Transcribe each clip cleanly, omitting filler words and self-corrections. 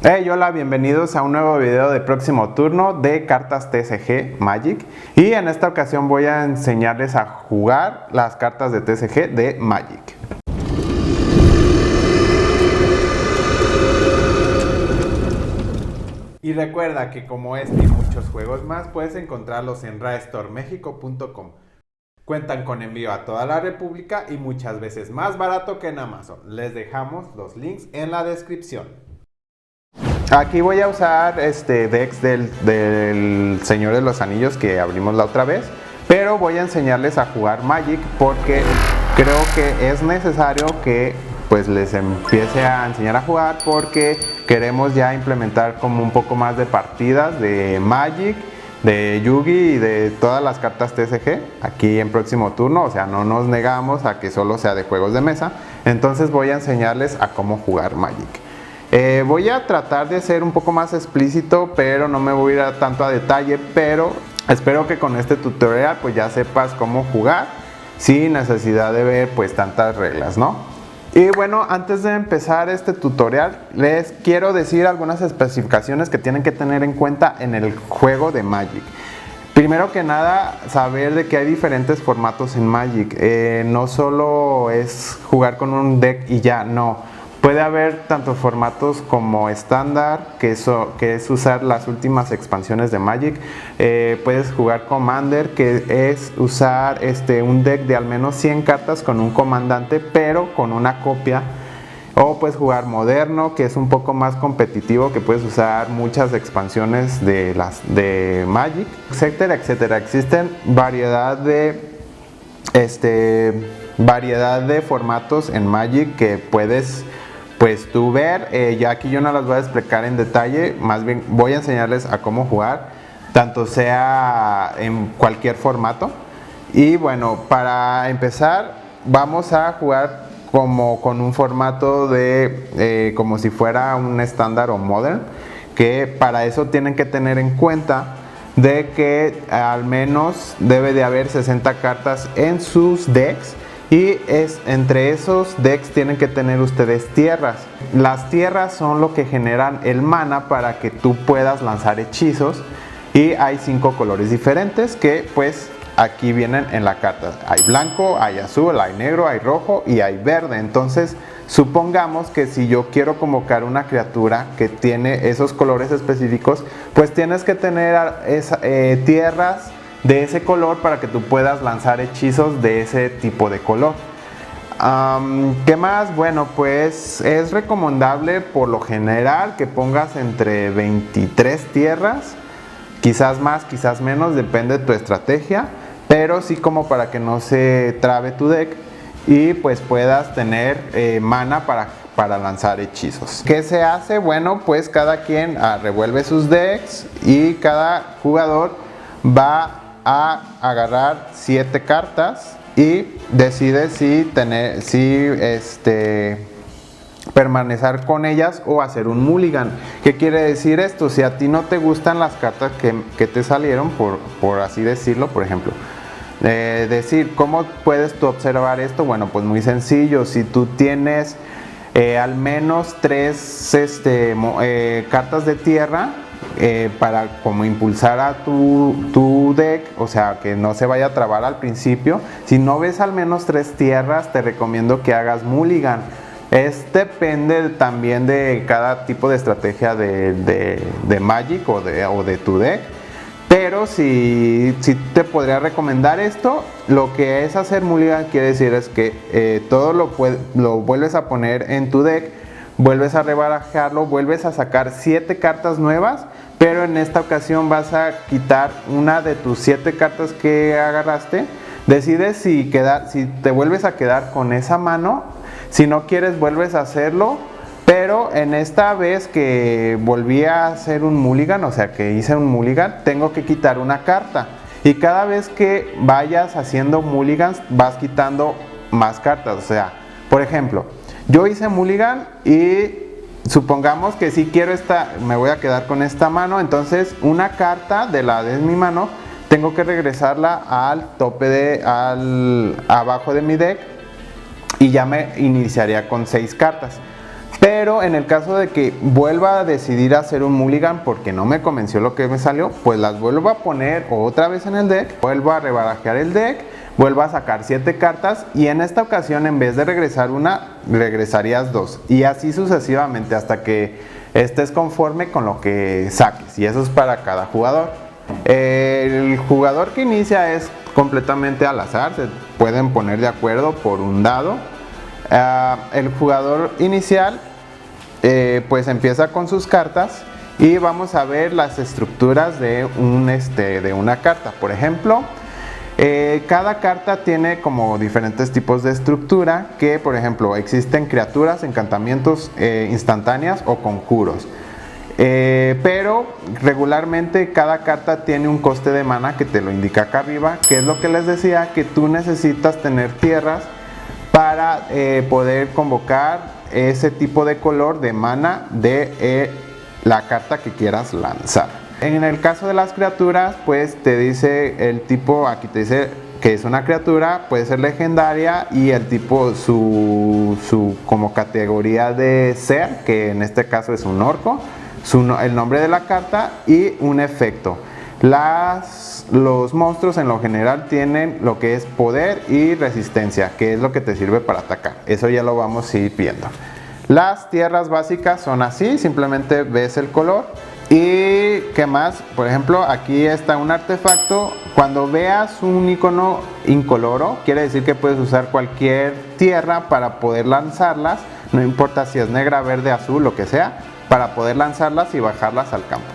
Hey, hola, bienvenidos a un nuevo video de próximo turno de cartas TCG Magic. Y en esta ocasión voy a enseñarles a jugar las cartas de TCG de Magic. Y recuerda que como este y muchos juegos más puedes encontrarlos en raestormexico.com. Cuentan con envío a toda la República y muchas veces más barato que en Amazon. Les dejamos los links en la descripción. Aquí voy a usar decks del Señor de los Anillos que abrimos la otra vez, pero voy a enseñarles a jugar Magic porque creo que es necesario que pues les empiece a enseñar a jugar, porque queremos ya implementar como un poco más de partidas de Magic, de Yu-Gi y de todas las cartas TCG aquí en próximo turno. O sea, no nos negamos a que solo sea de juegos de mesa. Entonces voy a enseñarles a cómo jugar Magic. Voy a tratar de ser un poco más explícito, pero no me voy a ir tanto a detalle, pero espero que con este tutorial pues ya sepas cómo jugar sin necesidad de ver pues tantas reglas, ¿no? Y bueno, antes de empezar este tutorial les quiero decir algunas especificaciones que tienen que tener en cuenta en el juego de Magic. Primero que nada, saber de que hay diferentes formatos en Magic. No solo es jugar con un deck y ya, no. Puede haber tanto formatos como estándar, que es usar las últimas expansiones de Magic. Puedes jugar Commander, que es usar un deck de al menos 100 cartas con un comandante, pero con una copia. O puedes jugar Moderno, que es un poco más competitivo, que puedes usar muchas expansiones de Magic, etcétera, etcétera. Existen variedad de formatos en Magic que puedes pues tú ver. Ya aquí yo no las voy a explicar en detalle, más bien voy a enseñarles a cómo jugar, tanto sea en cualquier formato. Y bueno, para empezar vamos a jugar como con un formato de como si fuera un estándar o modern, que para eso tienen que tener en cuenta de que al menos debe de haber 60 cartas en sus decks. Y entre esos decks tienen que tener ustedes tierras. Las tierras son lo que generan el mana para que tú puedas lanzar hechizos. Y hay 5 colores diferentes que pues aquí vienen en la carta. Hay blanco, hay azul, hay negro, hay rojo y hay verde. Entonces supongamos que si yo quiero convocar una criatura que tiene esos colores específicos, pues tienes que tener tierras de ese color para que tú puedas lanzar hechizos de ese tipo de color. ¿Qué más? Bueno, pues es recomendable por lo general que pongas entre 23 tierras, quizás más, quizás menos, depende de tu estrategia, pero sí como para que no se trabe tu deck y pues puedas tener mana para lanzar hechizos. ¿Qué se hace? Bueno, pues cada quien revuelve sus decks y cada jugador va a agarrar 7 cartas y decide si permanecer con ellas o hacer un mulligan. ¿Qué quiere decir esto? Si a ti no te gustan las cartas que te salieron, por así decirlo, por ejemplo, decir, ¿cómo puedes tú observar esto? Bueno, pues muy sencillo. Si tú tienes al menos 3 cartas de tierra, para como impulsar a tu deck, o sea que no se vaya a trabar al principio. Si no ves al menos 3 tierras, te recomiendo que hagas mulligan. Depende también de cada tipo de estrategia de Magic o de tu deck, pero si te podría recomendar esto. Lo que es hacer mulligan quiere decir es que todo lo vuelves a poner en tu deck, vuelves a rebarajarlo, vuelves a sacar 7 cartas nuevas, pero en esta ocasión vas a quitar una de tus 7 cartas que agarraste. Decides si te vuelves a quedar con esa mano. Si no quieres, vuelves a hacerlo, pero en esta vez que volví a hacer un mulligan, o sea que hice un mulligan, tengo que quitar una carta. Y cada vez que vayas haciendo mulligans, vas quitando más cartas. O sea, por ejemplo, yo hice mulligan y supongamos que si quiero me voy a quedar con esta mano. Entonces una carta de mi mano tengo que regresarla al tope abajo de mi deck y ya me iniciaría con 6 cartas. Pero en el caso de que vuelva a decidir hacer un mulligan porque no me convenció lo que me salió, pues las vuelvo a poner otra vez en el deck, vuelvo a rebarajear el deck, vuelvo a sacar 7 cartas y en esta ocasión en vez de regresar una, regresarías 2 y así sucesivamente hasta que estés conforme con lo que saques, y eso es para cada jugador. El jugador que inicia es completamente al azar, se pueden poner de acuerdo por un dado. El jugador inicial pues empieza con sus cartas y vamos a ver las estructuras de una carta. Por ejemplo, cada carta tiene como diferentes tipos de estructura, que por ejemplo existen criaturas, encantamientos instantáneas o conjuros. Pero regularmente cada carta tiene un coste de mana que te lo indica acá arriba, que es lo que les decía, que tú necesitas tener tierras para poder convocar ese tipo de color de mana de la carta que quieras lanzar. En el caso de las criaturas, pues te dice el tipo, aquí te dice que es una criatura, puede ser legendaria, y el tipo, su como categoría de ser, que en este caso es un orco, el nombre de la carta y un efecto. Los monstruos en lo general tienen lo que es poder y resistencia, que es lo que te sirve para atacar. Eso ya lo vamos a ir viendo. Las tierras básicas son así, simplemente ves el color. Y qué más, por ejemplo, aquí está un artefacto. Cuando veas un icono incoloro, quiere decir que puedes usar cualquier tierra para poder lanzarlas, no importa si es negra, verde, azul, lo que sea, para poder lanzarlas y bajarlas al campo.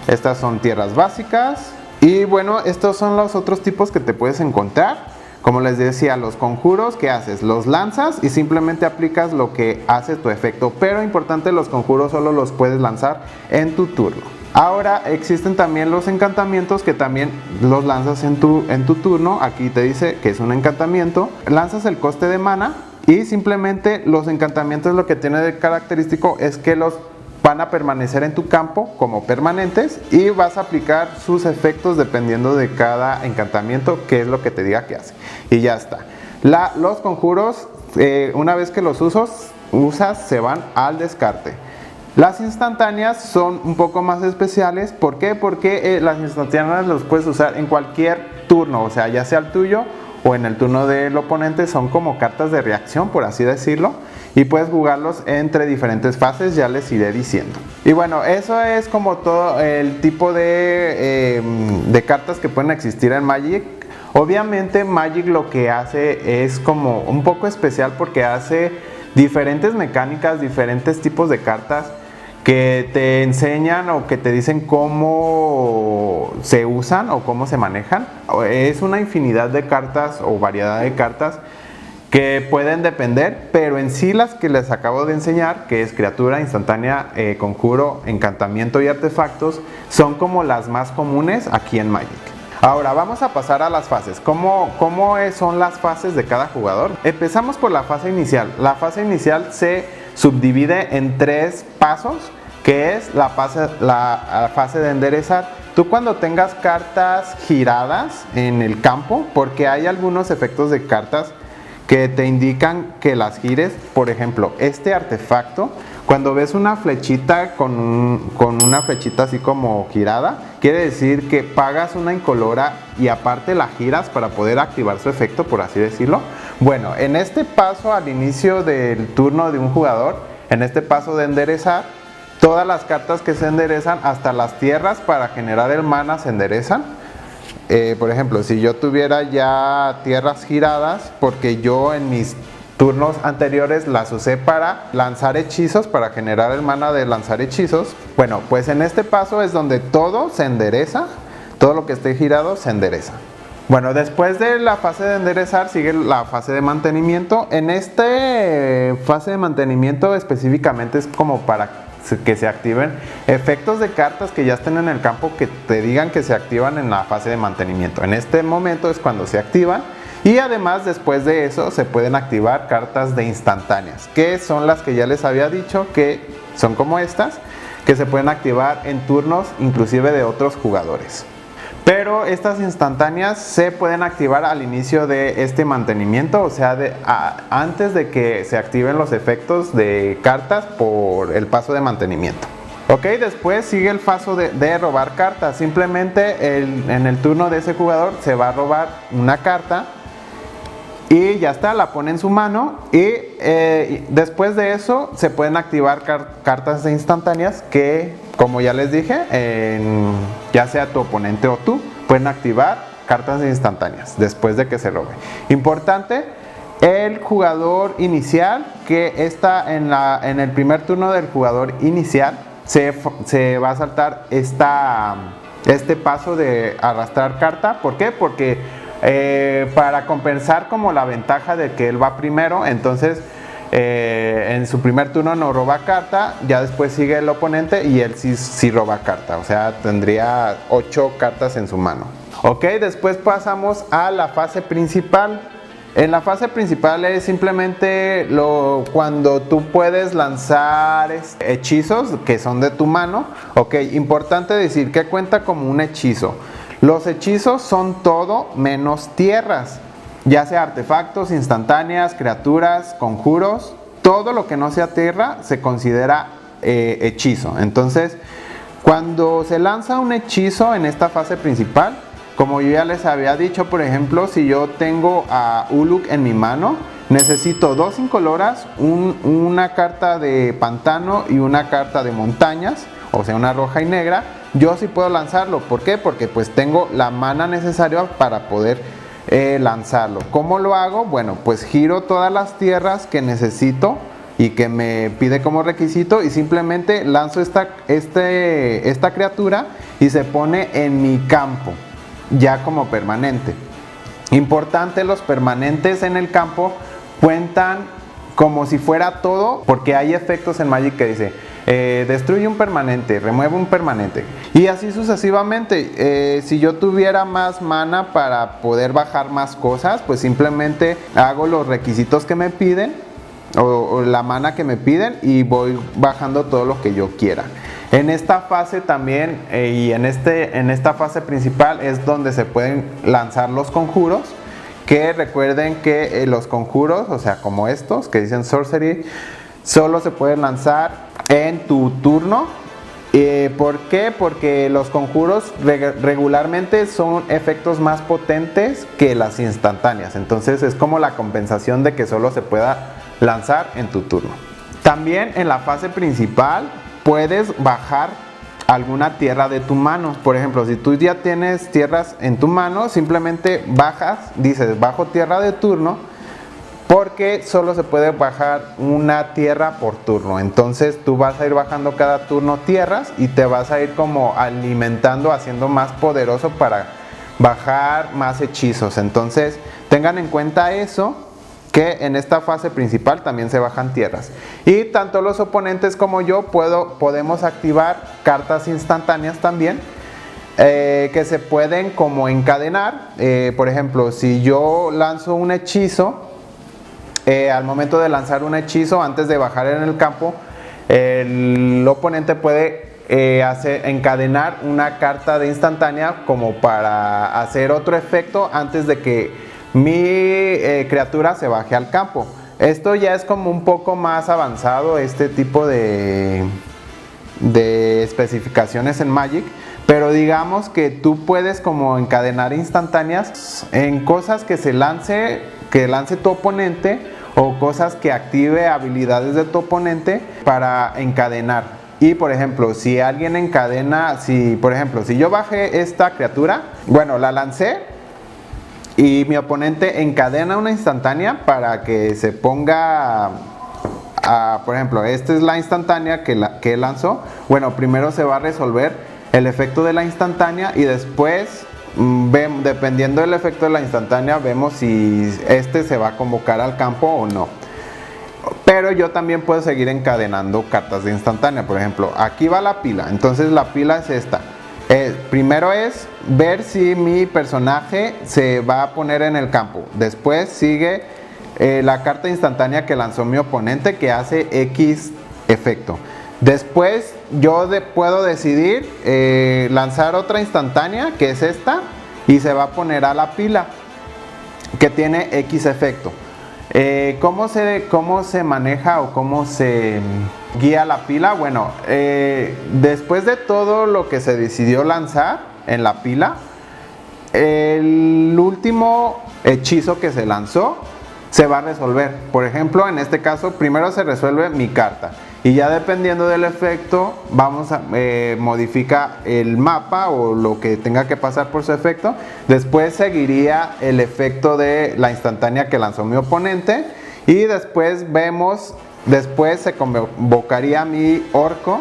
Estas son tierras básicas. Y bueno, estos son los otros tipos que te puedes encontrar. Como les decía, los conjuros, ¿qué haces? Los lanzas y simplemente aplicas lo que hace tu efecto. Pero importante, los conjuros solo los puedes lanzar en tu turno. Ahora existen también los encantamientos, que también los lanzas en tu turno. Aquí te dice que es un encantamiento. Lanzas el coste de mana y simplemente los encantamientos, lo que tiene de característico es que los van a permanecer en tu campo como permanentes y vas a aplicar sus efectos dependiendo de cada encantamiento, que es lo que te diga que hace, y ya está. Los conjuros, una vez que los usas, se van al descarte. Las instantáneas son un poco más especiales. ¿Por qué? Porque las instantáneas los puedes usar en cualquier turno, o sea, ya sea el tuyo o en el turno del oponente. Son como cartas de reacción, por así decirlo, y puedes jugarlos entre diferentes fases, ya les iré diciendo. Y bueno, eso es como todo el tipo de cartas que pueden existir en Magic. Obviamente Magic lo que hace es como un poco especial porque hace diferentes mecánicas, diferentes tipos de cartas que te enseñan o que te dicen cómo se usan o cómo se manejan. Es una infinidad de cartas o variedad de cartas que pueden depender, pero en sí las que les acabo de enseñar, que es criatura, instantánea, conjuro, encantamiento y artefactos, son como las más comunes aquí en Magic. Ahora vamos a pasar a las fases. ¿Cómo son las fases de cada jugador? Empezamos por la fase inicial. La fase inicial se subdivide en 3 pasos, que es la fase de enderezar. Tú cuando tengas cartas giradas en el campo, porque hay algunos efectos de cartas que te indican que las gires. Por ejemplo, este artefacto, cuando ves una flechita con una flechita así como girada, quiere decir que pagas una incolora y aparte la giras para poder activar su efecto, por así decirlo. Bueno, en este paso al inicio del turno de un jugador, en este paso de enderezar, todas las cartas que se enderezan, hasta las tierras para generar el mana se enderezan. Por ejemplo, si yo tuviera ya tierras giradas, porque yo en mis turnos anteriores las usé para lanzar hechizos, para generar el mana de lanzar hechizos, bueno, pues en este paso es donde todo se endereza, todo lo que esté girado se endereza. Bueno, después de la fase de enderezar sigue la fase de mantenimiento. En esta fase de mantenimiento específicamente es como para que se activen efectos de cartas que ya estén en el campo, que te digan que se activan en la fase de mantenimiento. En este momento es cuando se activan, y además después de eso se pueden activar cartas de instantáneas, que son las que ya les había dicho, que son como estas, que se pueden activar en turnos inclusive de otros jugadores. Pero estas instantáneas se pueden activar al inicio de este mantenimiento, o sea, antes de que se activen los efectos de cartas por el paso de mantenimiento. Ok, después sigue el paso de robar cartas. Simplemente en el turno de ese jugador se va a robar una carta y ya está, la pone en su mano. Y después de eso se pueden activar cartas instantáneas que, como ya les dije, ya sea tu oponente o tú, pueden activar cartas instantáneas después de que se robe. Importante, el jugador inicial, que está en el primer turno del jugador inicial, se va a saltar este paso de arrastrar carta. ¿Por qué? Porque para compensar como la ventaja de que él va primero, entonces en su primer turno no roba carta, ya después sigue el oponente y él sí roba carta, o sea, tendría 8 cartas en su mano. Ok, después pasamos a la fase principal. En la fase principal es simplemente cuando tú puedes lanzar hechizos que son de tu mano. Ok, importante decir que cuenta como un hechizo. Los hechizos son todo menos tierras, ya sea artefactos, instantáneas, criaturas, conjuros. Todo lo que no sea tierra se considera hechizo. Entonces, cuando se lanza un hechizo en esta fase principal, como yo ya les había dicho, por ejemplo, si yo tengo a Uluk en mi mano, necesito 2 incoloras, una carta de pantano y una carta de montañas, o sea, una roja y negra. Yo sí puedo lanzarlo. ¿Por qué? Porque pues tengo la mana necesaria para poder lanzarlo. ¿Cómo lo hago? Bueno, pues giro todas las tierras que necesito y que me pide como requisito y simplemente lanzo esta criatura y se pone en mi campo ya como permanente. Importante, los permanentes en el campo cuentan como si fuera todo, porque hay efectos en Magic que dice destruye un permanente, remueve un permanente y así sucesivamente. Si yo tuviera más mana para poder bajar más cosas, pues simplemente hago los requisitos que me piden o la mana que me piden y voy bajando todo lo que yo quiera. En esta fase también y en esta fase principal es donde se pueden lanzar los conjuros, que recuerden que los conjuros, o sea, como estos que dicen sorcery, solo se pueden lanzar en tu turno. ¿Por qué? Porque los conjuros regularmente son efectos más potentes que las instantáneas, entonces es como la compensación de que solo se pueda lanzar en tu turno. También en la fase principal puedes bajar alguna tierra de tu mano. Por ejemplo, si tú ya tienes tierras en tu mano, simplemente bajas, dices bajo tierra de turno, porque solo se puede bajar una tierra por turno. Entonces tú vas a ir bajando cada turno tierras y te vas a ir como alimentando, haciendo más poderoso para bajar más hechizos. Entonces tengan en cuenta eso, que en esta fase principal también se bajan tierras. Y tanto los oponentes como yo podemos activar cartas instantáneas también, que se pueden como encadenar. Por ejemplo, si yo lanzo un hechizo, al momento de lanzar un hechizo, antes de bajar en el campo, el oponente puede encadenar una carta de instantánea como para hacer otro efecto antes de que mi criatura se baje al campo. Esto ya es como un poco más avanzado, este tipo de especificaciones en Magic, pero digamos que tú puedes como encadenar instantáneas en cosas que lance tu oponente, o cosas que active habilidades de tu oponente para encadenar. Y por ejemplo, si alguien encadena, por ejemplo, si yo bajé esta criatura, bueno, la lancé y mi oponente encadena una instantánea para que se ponga por ejemplo, esta es la instantánea que lanzó. Bueno, primero se va a resolver el efecto de la instantánea y después, dependiendo del efecto de la instantánea, vemos si se va a convocar al campo o no. Pero yo también puedo seguir encadenando cartas de instantánea. Por ejemplo, aquí va la pila, entonces la pila es esta. Primero es ver si mi personaje se va a poner en el campo. Después sigue la carta instantánea que lanzó mi oponente, que hace X efecto. Después yo puedo decidir lanzar otra instantánea, que es esta, y se va a poner a la pila, que tiene X efecto. ¿Cómo se maneja o cómo se guía la pila? Bueno, después de todo lo que se decidió lanzar en la pila, el último hechizo que se lanzó se va a resolver. Por ejemplo, en este caso, primero se resuelve mi carta. Y ya dependiendo del efecto, vamos a modificar el mapa o lo que tenga que pasar por su efecto. Después seguiría el efecto de la instantánea que lanzó mi oponente. Y después después se convocaría mi orco.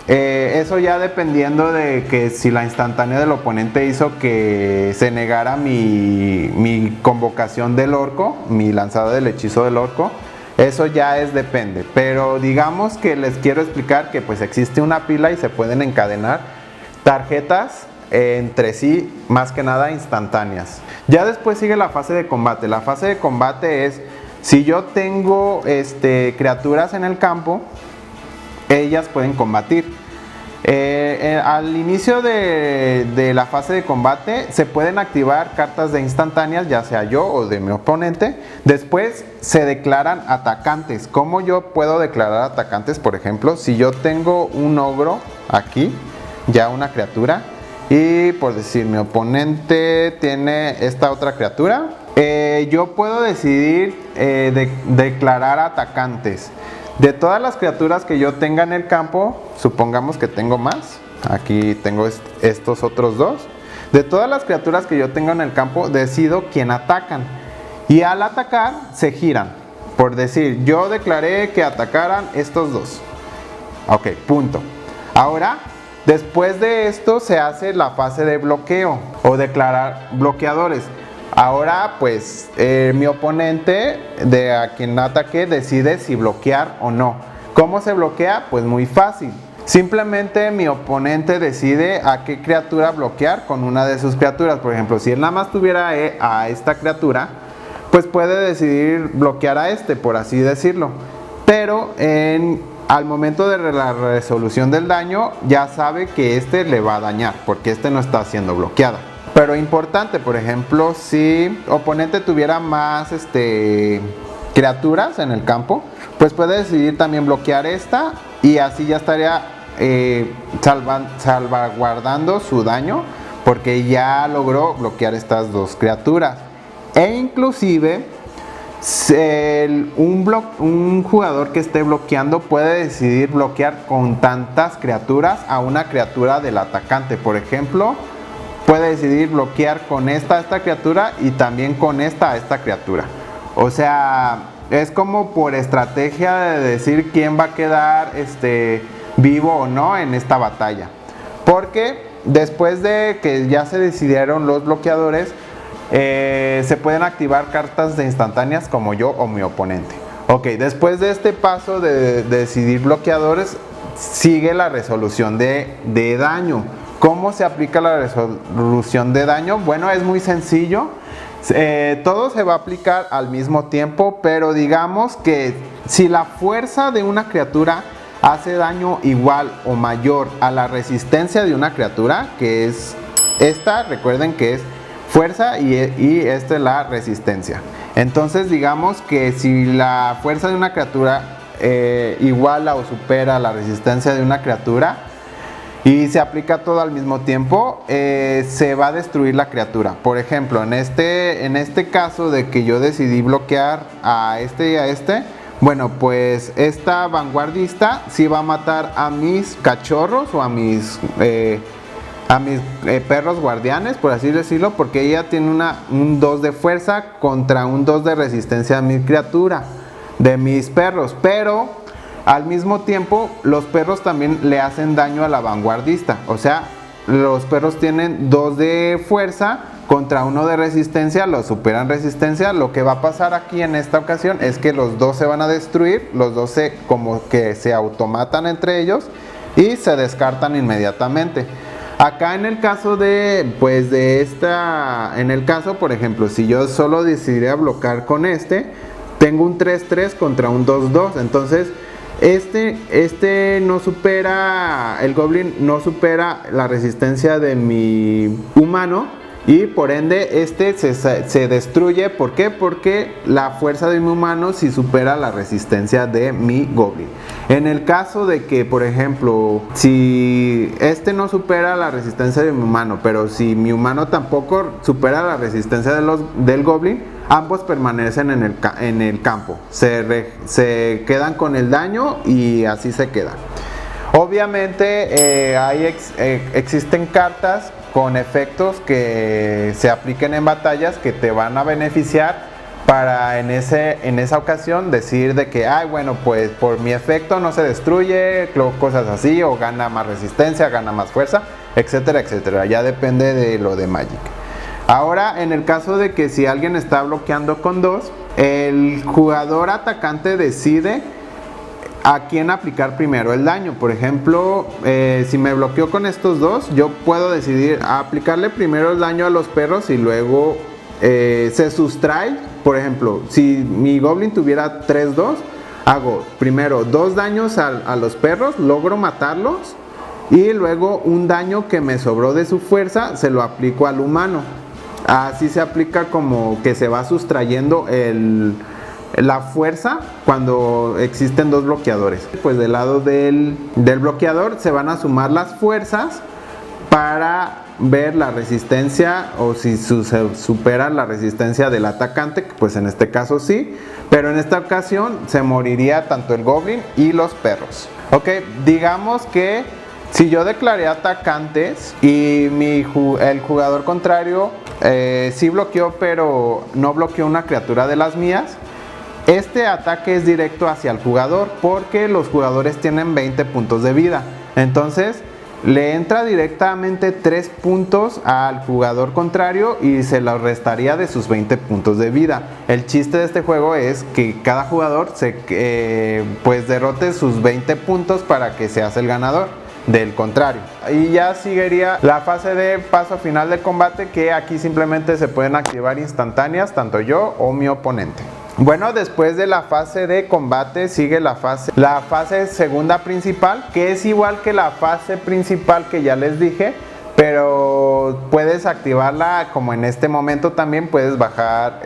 Eso ya dependiendo de que si la instantánea del oponente hizo que se negara mi convocación del orco, mi lanzada del hechizo del orco. Eso ya depende, pero digamos que les quiero explicar que pues existe una pila y se pueden encadenar tarjetas entre sí, más que nada instantáneas. Ya después sigue la fase de combate. La fase de combate es, si yo tengo criaturas en el campo, ellas pueden combatir. Al inicio de la fase de combate se pueden activar cartas de instantáneas, ya sea yo o de mi oponente. Después se declaran atacantes. ¿Cómo yo puedo declarar atacantes? Por ejemplo, si yo tengo un ogro aquí, ya una criatura, y por decir mi oponente tiene esta otra criatura, yo puedo decidir declarar atacantes. De todas las criaturas que yo tenga en el campo, supongamos que tengo más, aquí tengo estos otros dos. De todas las criaturas que yo tenga en el campo, decido quién atacan. Y al atacar, se giran. Por decir, yo declaré que atacaran estos dos. Ok, punto. Ahora, después de esto, se hace la fase de bloqueo o declarar bloqueadores. Ahora pues mi oponente de a quien ataque decide si bloquear o no. ¿Cómo se bloquea? Pues muy fácil. Simplemente mi oponente decide a qué criatura bloquear con una de sus criaturas. Por ejemplo, si él nada más tuviera a esta criatura, pues puede decidir bloquear a por así decirlo. Pero al momento de la resolución del daño, ya sabe que le va a dañar, porque no está siendo bloqueada. Pero importante, por ejemplo, si oponente tuviera más criaturas en el campo, pues puede decidir también bloquear esta y así ya estaría salvaguardando su daño porque ya logró bloquear estas dos criaturas. E inclusive un jugador que esté bloqueando puede decidir bloquear con tantas criaturas a una criatura del atacante. Por ejemplo, puede decidir bloquear con esta criatura y también con esta criatura. O sea, es como por estrategia de decir quién va a quedar vivo o no en esta batalla. Porque después de que ya se decidieron los bloqueadores, se pueden activar cartas de instantáneas como yo o mi oponente. Ok, después de este paso de decidir bloqueadores, sigue la resolución de daño. ¿Cómo se aplica la resolución de daño? Bueno, es muy sencillo. Todo se va a aplicar al mismo tiempo, pero digamos que si la fuerza de una criatura hace daño igual o mayor a la resistencia de una criatura, que es esta, recuerden que es fuerza y esta es la resistencia. Entonces digamos que si la fuerza de una criatura iguala o supera la resistencia de una criatura, y se aplica todo al mismo tiempo, se va a destruir la criatura. Por ejemplo, en este caso de que yo decidí bloquear a y a bueno, pues esta vanguardista sí va a matar a mis cachorros o a mis perros guardianes, por así decirlo, porque ella tiene un 2 de fuerza contra un 2 de resistencia a mi criatura, de mis perros, pero al mismo tiempo, los perros también le hacen daño a la vanguardista. O sea, los perros tienen 2 de fuerza contra 1 de resistencia, los superan resistencia. Lo que va a pasar aquí en esta ocasión es que los dos se van a destruir, los dos como que se automatan entre ellos y se descartan inmediatamente. Acá en el caso por ejemplo, si yo solo decidiera bloquear con tengo un 3-3 contra un 2-2, entonces Este no supera, el Goblin no supera la resistencia de mi humano. Y por ende se destruye. ¿Por qué? Porque la fuerza de mi humano sí supera la resistencia de mi Goblin. En el caso de que, por ejemplo, si no supera la resistencia de mi humano, pero si mi humano tampoco supera la resistencia del Goblin, ambos permanecen en el campo. Se quedan con el daño y así se quedan. Obviamente existen cartas con efectos que se apliquen en batallas que te van a beneficiar para en esa ocasión decir de que, bueno, pues por mi efecto no se destruye, cosas así, o gana más resistencia, gana más fuerza, etcétera, etcétera. Ya depende de lo de Magic. Ahora, en el caso de que si alguien está bloqueando con 2, el jugador atacante decide a quién aplicar primero el daño. Por ejemplo, si me bloqueo con estos 2, yo puedo decidir aplicarle primero el daño a los perros y luego se sustrae. Por ejemplo, si mi Goblin tuviera 3-2, hago primero 2 daños a los perros, logro matarlos, y luego un daño que me sobró de su fuerza se lo aplico al humano. Así se aplica, como que se va sustrayendo la fuerza cuando existen 2 bloqueadores. Pues del lado del bloqueador se van a sumar las fuerzas para ver la resistencia, o si se supera la resistencia del atacante, pues en este caso sí, pero en esta ocasión se moriría tanto el Goblin y los perros. Ok, digamos que si yo declaré atacantes y el jugador contrario sí bloqueó, pero no bloqueó una criatura de las mías, este ataque es directo hacia el jugador porque los jugadores tienen 20 puntos de vida. Entonces le entra directamente 3 puntos al jugador contrario y se lo restaría de sus 20 puntos de vida. El chiste de este juego es que cada jugador pues derrote sus 20 puntos para que se hace el ganador del contrario. Y ya seguiría la fase de paso final de combate, que aquí simplemente se pueden activar instantáneas, tanto yo o mi oponente. Bueno, después de la fase de combate sigue la fase segunda principal, que es igual que la fase principal que ya les dije, pero puedes activarla como en este momento. También puedes bajar,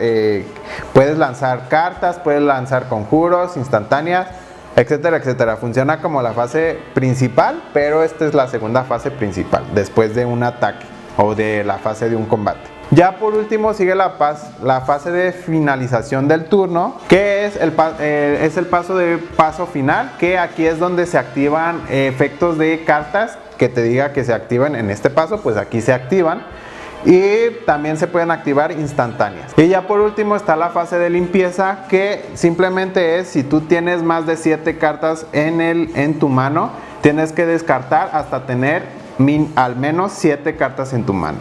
puedes lanzar cartas, puedes lanzar conjuros, instantáneas, etcétera, etcétera. Funciona como la fase principal, pero esta es la segunda fase principal, después de un ataque o de la fase de un combate. Ya por último sigue la fase de finalización del turno, que es el paso final, que aquí es donde se activan efectos de cartas que te diga que se activan en este paso, pues aquí se activan. Y también se pueden activar instantáneas. Y ya por último está la fase de limpieza, que simplemente es si tú tienes más de 7 cartas en tu mano, tienes que descartar hasta tener al menos 7 cartas en tu mano.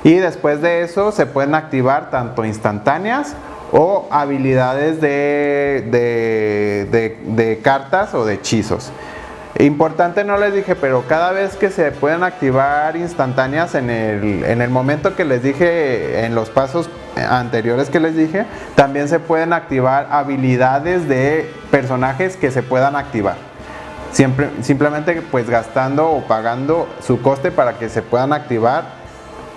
Y después de eso se pueden activar tanto instantáneas o habilidades de cartas o de hechizos. Importante, no les dije, pero cada vez que se pueden activar instantáneas en el momento que les dije, en los pasos anteriores que les dije, también se pueden activar habilidades de personajes que se puedan activar. Simplemente pues gastando o pagando su coste para que se puedan activar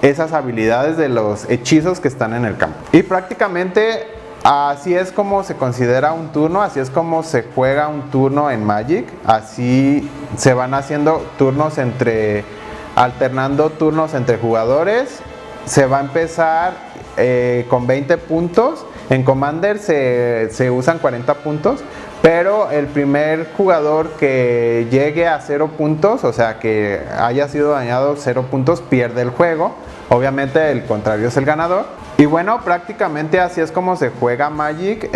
esas habilidades de los hechizos que están en el campo. Y prácticamente así es como se considera un turno, así es como se juega un turno en Magic. Así se van haciendo turnos alternando turnos entre jugadores. Se va a empezar con 20 puntos. En Commander se usan 40 puntos, pero el primer jugador que llegue a 0 puntos, o sea que haya sido dañado 0 puntos, pierde el juego. Obviamente el contrario es el ganador. Y bueno, prácticamente así es como se juega Magic.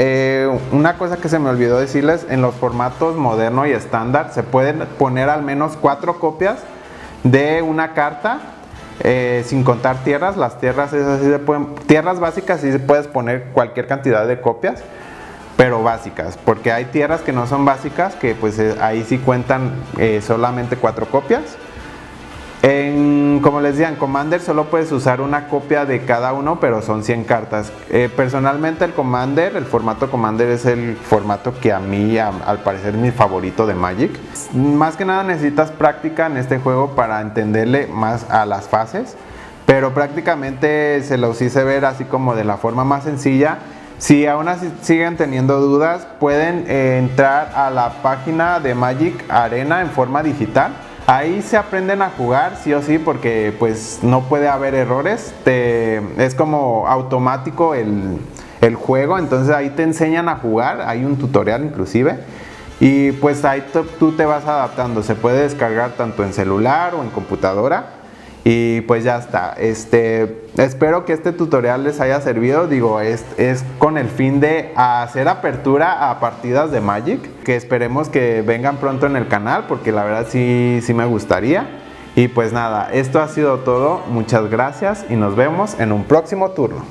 Una cosa que se me olvidó decirles, en los formatos moderno y estándar se pueden poner al menos 4 copias de una carta, sin contar tierras. Las tierras esas sí tierras básicas sí se puedes poner cualquier cantidad de copias, pero básicas, porque hay tierras que no son básicas, que pues ahí sí cuentan solamente 4 copias. Como les decía, en Commander solo puedes usar una copia de cada uno, pero son 100 cartas. Personalmente el formato Commander es el formato que a mí, al parecer, es mi favorito de Magic. Más que nada necesitas práctica en este juego para entenderle más a las fases, pero prácticamente se los hice ver así como de la forma más sencilla. Si aún así siguen teniendo dudas, pueden entrar a la página de Magic Arena en forma digital. Ahí se aprenden a jugar sí o sí, porque pues no puede haber errores, es como automático el juego, entonces ahí te enseñan a jugar, hay un tutorial inclusive, y pues ahí tú te vas adaptando. Se puede descargar tanto en celular o en computadora. Y pues ya está. Espero que este tutorial les haya servido. Digo, es con el fin de hacer apertura a partidas de Magic, que esperemos que vengan pronto en el canal, porque la verdad sí me gustaría. Y pues nada, esto ha sido todo. Muchas gracias y nos vemos en un próximo turno.